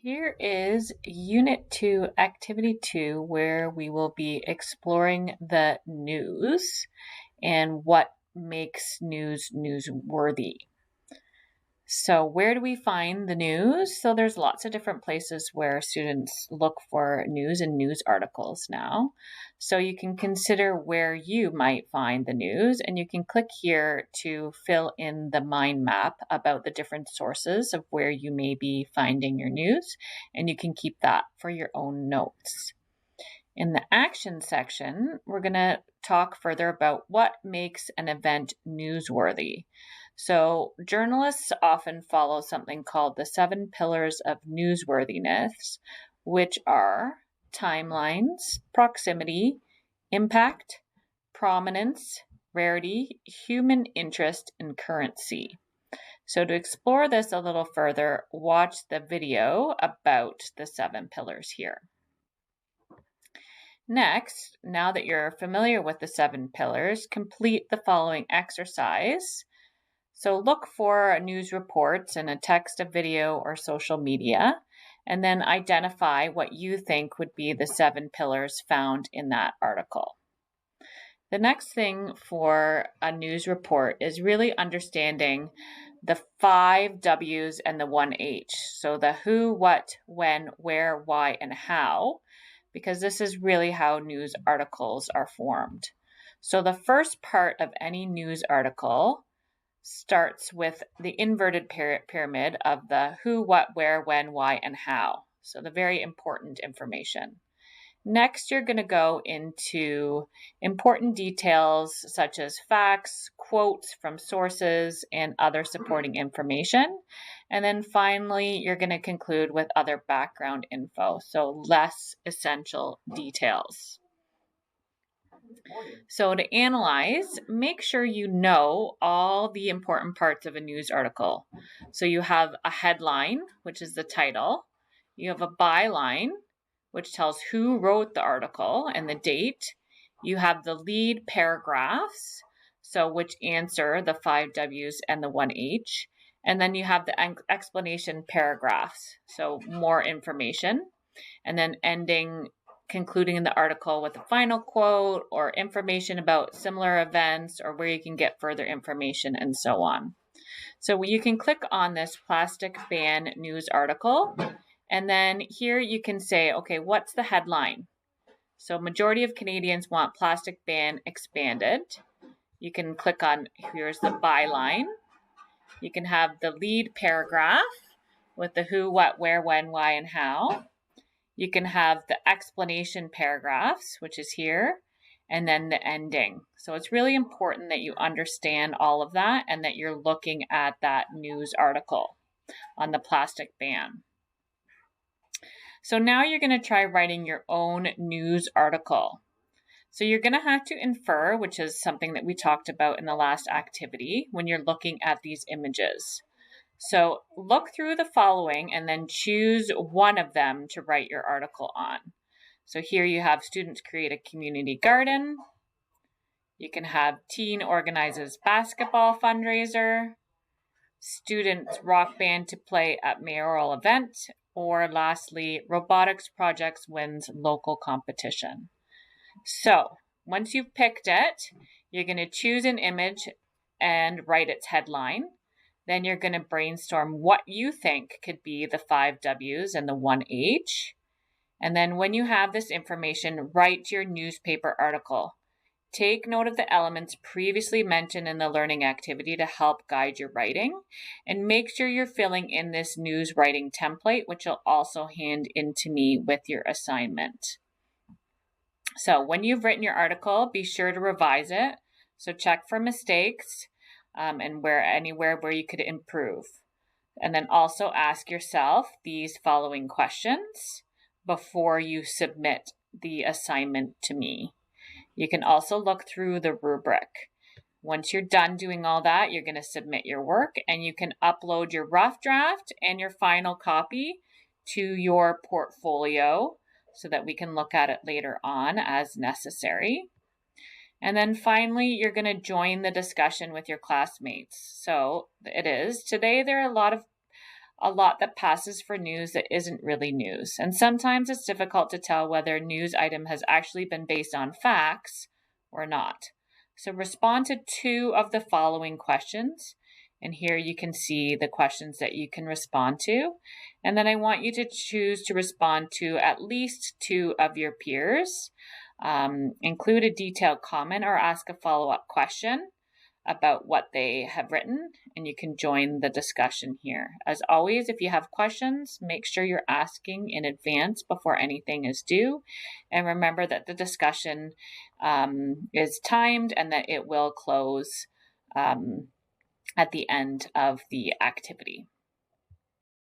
Here is Unit 2, Activity 2, where we will be exploring the news and what makes news newsworthy. So where do we find the news? So there's lots of different places where students look for news and news articles now. So you can consider where you might find the news, and you can click here to fill in the mind map about the different sources of where you may be finding your news, and you can keep that for your own notes. In the action section, we're going to talk further about what makes an event newsworthy. So journalists often follow something called the 7 pillars of newsworthiness, which are timelines, proximity, impact, prominence, rarity, human interest, and currency. So to explore this a little further, watch the video about the 7 pillars here. Next, now that you're familiar with the 7 pillars, complete the following exercise. So look for news reports in a text, a video, or social media, and then identify what you think would be the 7 pillars found in that article. The next thing for a news report is really understanding the 5 W's and the 1 H. So the who, what, when, where, why, and how, because this is really how news articles are formed. So the first part of any news article starts with the inverted pyramid of the who, what, where, when, why, and how. So the very important information. Next, you're going to go into important details such as facts, quotes from sources, and other supporting information. And then finally, you're going to conclude with other background info, so less essential details. So to analyze, make sure you know all the important parts of a news article. So you have a headline, which is the title. You have a byline, which tells who wrote the article and the date. You have the lead paragraphs, so which answer the 5 W's and the 1 H. And then you have the explanation paragraphs, so more information. And then concluding the article with a final quote or information about similar events or where you can get further information and so on. So you can click on this plastic ban news article, and then here you can say, okay, what's the headline? So majority of Canadians want plastic ban expanded. You can click on, here's the byline. You can have the lead paragraph with the who, what, where, when, why, and how. You can have the explanation paragraphs, which is here, and then the ending. So it's really important that you understand all of that and that you're looking at that news article on the plastic ban. So now you're going to try writing your own news article. So you're going to have to infer, which is something that we talked about in the last activity, when you're looking at these images. So look through the following and then choose one of them to write your article on. So here you have students create a community garden. You can have teen organizes basketball fundraiser, students rock band to play at mayoral event, or lastly, robotics projects wins local competition. So once you've picked it, you're going to choose an image and write its headline. Then you're going to brainstorm what you think could be the 5 W's and the 1 H. And then when you have this information, write your newspaper article. Take note of the elements previously mentioned in the learning activity to help guide your writing. And make sure you're filling in this news writing template, which you'll also hand in to me with your assignment. So when you've written your article, be sure to revise it. So check for mistakes. And anywhere where you could improve. And then also ask yourself these following questions before you submit the assignment to me. You can also look through the rubric. Once you're done doing all that, you're going to submit your work, and you can upload your rough draft and your final copy to your portfolio so that we can look at it later on as necessary. And then finally, you're going to join the discussion with your classmates. So it is. Today, there are a lot of a lot that passes for news that isn't really news. And sometimes it's difficult to tell whether a news item has actually been based on facts or not. So respond to 2 of the following questions. And here you can see the questions that you can respond to. And then I want you to choose to respond to at least 2 of your peers. Include a detailed comment or ask a follow-up question about what they have written, and you can join the discussion here. As always, if you have questions, make sure you're asking in advance before anything is due. And remember that the discussion is timed and that it will close at the end of the activity.